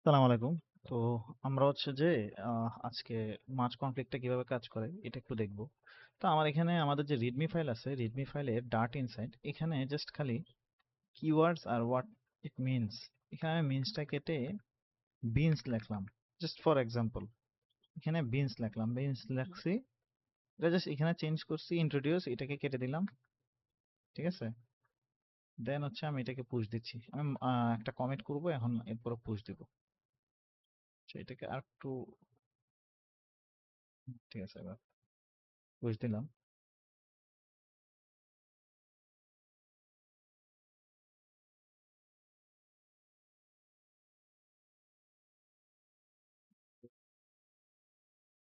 সালাম আলাইকুম। তো আমরা হচ্ছে যে আজকে মার্জ কনফ্লিক্টটা কিভাবে কাজ করে এটা একটু দেখব। তো আমার এখানে আমাদের যে রিডমি ফাইল আছে, রিডমি ফাইলের ডার্ট ইনসাইড এখানে জাস্ট খালি কিওয়ার্ডস আর হোয়াট ইট মিনস, এখানে আমি মিনসটা কেটে বিনস লিখলাম জাস্ট ফর এক্সাম্পল। এখানে বিনস লিখলাম, বিনস লিখছি, এটা জাস্ট এখানে চেঞ্জ করছি, ইন্ট্রোডিউস এটাকে কেটে দিলাম। ঠিক আছে, দেন হচ্ছে আমি এটাকে পুশ দিচ্ছি। আমি একটা কমেন্ট করব এখন, এরপর পুশ দিব। এটাকে আর একটু, ঠিক আছে, এবার পুশ দিলাম।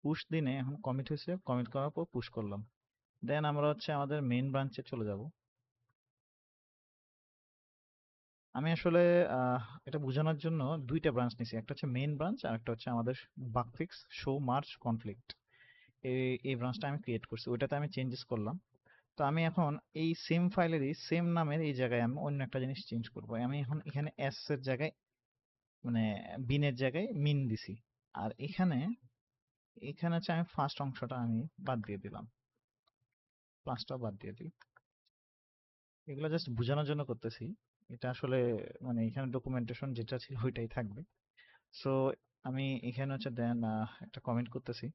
পুশ দিনে এখন কমিট হয়েছে, কমিট করার পর পুশ করলাম। দেন আমরা হচ্ছে আমাদের মেইন ব্রাঞ্চে চলে যাব। আমি আসলে এটা বোঝানোর জন্য দুইটা ব্রাঞ্চ নিছি, একটা হচ্ছে মেইন ব্রাঞ্চ আর একটা হচ্ছে আমাদের bug fix show merge conflict. এই ব্রাঞ্চটা আমি ক্রিয়েট করছি, ওইটাতে আমি চেঞ্জেস করলাম। তো আমি এখন এই সেম ফাইলেরই সেম নামের এই জায়গায় আমি অন্য একটা জিনিস চেঞ্জ করব। আমি এখন এখানে এস এর জায়গায়, মানে বিনের জায়গায় মিন দিছি। আর এখানে এখানে হচ্ছে আমি ফার্স্ট অংশটা আমি বাদ দিয়ে দিলাম, প্লাসটা বাদ দিয়ে দিই। এগুলো জাস্ট বোঝানোর জন্য করতেছি। এটা আসলে মানে এখানে ডকুমেন্টেশন যেটা ছিল ওইটাই থাকবে। সো আমি এখানে হচ্ছে দেন একটা কমেন্ট করতেছি,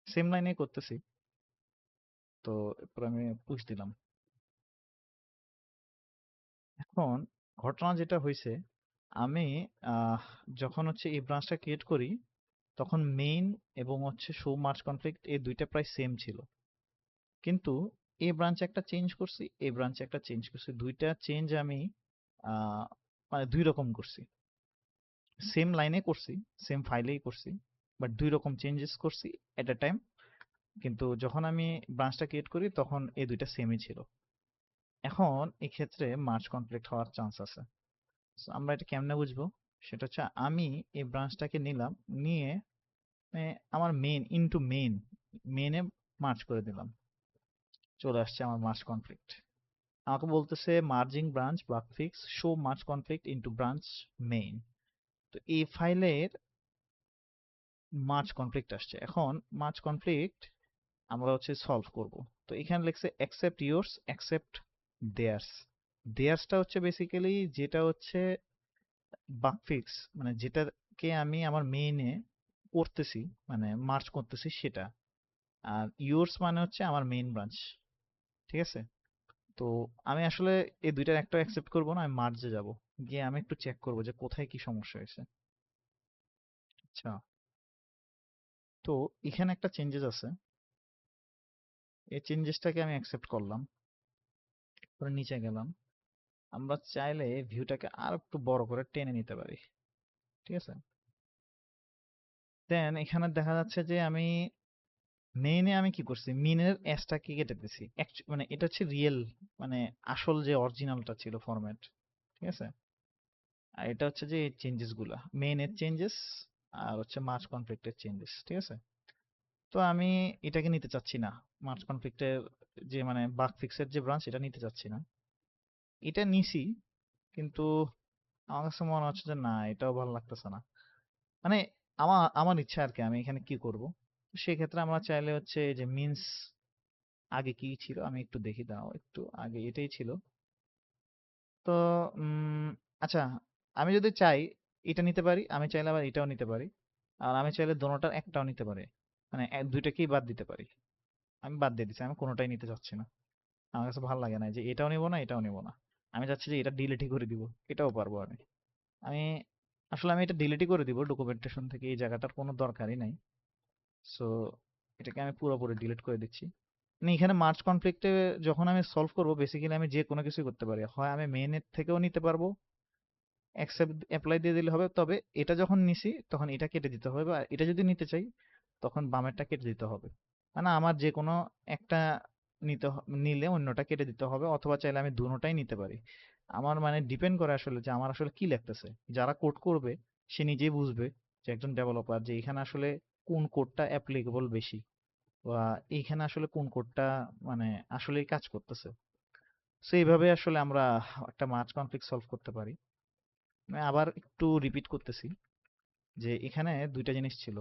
সেম লাইনে করতেছি। তো এরপর আমি পুশ দিলাম। এখন ঘটনা যেটা হয়েছে, আমি আহ, যখন হচ্ছে এই ব্রাঞ্চটা ক্রিয়েট করি তখন মেইন এবং হচ্ছে শো মার্জ কনফ্লিক্ট এই দুইটা প্রায় সেম ছিল। কিন্তু এই ব্রাঞ্চে একটা চেঞ্জ করছি, এই ব্রাঞ্চে একটা চেঞ্জ করছি, দুইটা চেঞ্জ আমি আহ, মানে দুই রকম করছি। সেম লাইনে করছি, সেম ফাইলেই করছি, বাট দুই রকম চেঞ্জেস করছি এট এ টাইম। কিন্তু যখন আমি ব্রাঞ্চটা ক্রিয়েট করি তখন এই দুইটা সেমই ছিল। এখন এক্ষেত্রে মার্জ কনফ্লিক্ট হওয়ার চান্স আছে। So, আমরা এটা কেমনে বুঝবো? সেটা হচ্ছে আমি এই ব্রাঞ্চটাকে নিলাম, নিয়ে আমার মেইন ইনটু মেইনে মার্জ করে দিলাম, চলে আসছে আমার মার্জ কনফ্লিক্ট। আমাকে বলতেছে merging branch bug fix show merge conflict into branch main. তো এই ফাইলের মার্জ কনফ্লিক্ট আসছে। এখন মার্জ কনফ্লিক্ট আমরা হচ্ছে সলভ করব। তো এখানে লিখছে অ্যাকসেপ্ট ইয়োরস, অ্যাকসেপ্ট দেয়ারস। দেয়ারসটা হচ্ছে বেসিক্যালি যেটা হচ্ছে বাগ ফিক্স, মানে যেটাকে আমি আমার মেইনে করতেছি, মানে মার্জ করতেছি সেটা। আর ইয়োরস মানে হচ্ছে আমার মেইন ব্রাঞ্চ। ঠিক আছে, তো আমি আসলে এই দুইটার একটা অ্যাকসেপ্ট করব না, আমি মার্জে যাব, গিয়ে আমি একটু চেক করব যে কোথায় কি সমস্যা হয়েছে। আচ্ছা, তো এখানে একটা চেঞ্জেস আছে, এই চেঞ্জেসটাকে আমি অ্যাকসেপ্ট করলাম। পরে নিচে গেলাম, আমরা চাইলে ভিউটাকে আর একটু বড় করে টেনে নিতে পারি। ঠিক আছে, দেন এখানে দেখা যাচ্ছে যে আমি মেইনে আমি কি করছি, মিনের এসটাকে কেটে দিছি। মানে এটা হচ্ছে রিয়েল, মানে আসল যে অরিজিনালটা ছিল ফরম্যাট। ঠিক আছে, আর এটা হচ্ছে যে চেঞ্জেস গুলা, মেইনের চেঞ্জেস আর হচ্ছে মার্জ কনফ্লিক্টের চেঞ্জেস। ঠিক আছে, তো আমি এটাকে নিতে চাচ্ছি না, মার্জ কনফ্লিক্টের যে মানে বাগ ফিক্সের যে ব্রাঞ্চ এটা নিতে চাচ্ছি না। এটা নিছি, কিন্তু আমার কাছে মনে হচ্ছে যে না, এটাও ভালো লাগতেছে না। মানে আমার আমার ইচ্ছা আর কি, আমি এখানে কি করব। সেক্ষেত্রে আমরা চাইলে হচ্ছে যে মিন্স, আগে কি ছিল আমি একটু দেখি, দাও একটু আগে এটাই ছিল। তো উম, আচ্ছা, আমি যদি চাই এটা নিতে পারি, আমি চাইলে আবার এটাও নিতে পারি, আর আমি চাইলে দোনোটার একটাও নিতে পারি, মানে দুইটাকেই বাদ দিতে পারি। আমি বাদ দিয়ে দিচ্ছি, আমি কোনোটাই নিতে চাচ্ছি না। আমার কাছে ভালো লাগে না যে এটাও নিব না এটাও নিব না। আমি চাচ্ছি যে এটা ডিলিটই করে দিব, এটাও পারবো আমি। আমি আসলে আমি এটা ডিলিটই করে দিব ডকুমেন্টেশন থেকে, এই জায়গাটার কোনো দরকারই নাই। সো এটাকে আমি পুরোপুরি ডিলিট করে দিচ্ছি। মানে এখানে মার্জ কনফ্লিক্টে যখন আমি সলভ করব, বেসিক্যালি আমি যে কোনো কিছুই করতে পারি, হয় আমি মেইনের থেকেও নিতে পারবো, অ্যাকসেপ্ট অ্যাপ্লাই দিয়ে দিলে হবে। তবে এটা যখন নিছি তখন এটা কেটে দিতে হবে, আর এটা যদি নিতে চাই তখন বামেরটা কেটে দিতে হবে। মানে আমার যে কোনো একটা নিলে অন্যটা কেটে দিতে হবে, অথবা চাইলে আমি দুটোটাই নিতে পারি। আমার মানে ডিপেন্ড করে আসলে যে আমার আসলে কি লাগতেছে। যারা কোড করবে সে নিজেই বুঝবে, যে একজন ডেভেলপার, যে এখানে আসলে কোন কোডটা অ্যাপ্লিকেবল বেশি, বা এইখানে আসলে কোন কোডটা মানে আসলেই কাজ করতেছে। সো এইভাবে আসলে আমরা একটা মার্জ কনফ্লিক্ট সলভ করতে পারি। আমি আবার একটু রিপিট করতেছি। যে এখানে দুইটা জিনিস ছিল,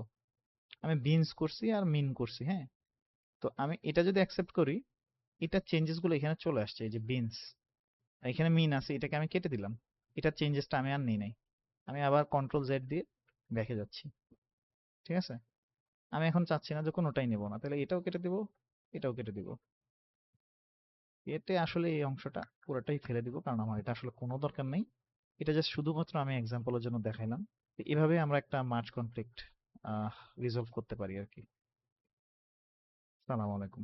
আমি বিনস করছি আর মিন করছি, হ্যাঁ। তো আমি এটা যদি অ্যাকসেপ্ট করি, এটা চেঞ্জেস গুলো এখানে চলে আসছে, এই যে বিনস, এখানে মিন আছে, এটাকে আমি কেটে দিলাম, এটার চেঞ্জেসটা আমি আর নিই নাই। আমি আবার কন্ট্রোল জেড দিয়ে দেখে যাচ্ছি, ঠিক আছে। আমি এখন চাচ্ছি না যে কোনোটাই নেব না, তাহলে এটাও কেটে দিব, এটাও কেটে দিব। এতে আসলে এই অংশটা পুরোটাই ফেলে দিব, কারণ আমার এটা আসলে কোনো দরকার নেই। এটা জাস্ট শুধুমাত্র আমি এক্সাম্পলের জন্য দেখাইলাম। তো এভাবে আমরা একটা মার্জ কনফ্লিক্ট রিজলভ করতে পারি আর কি। সালাম আলাইকুম।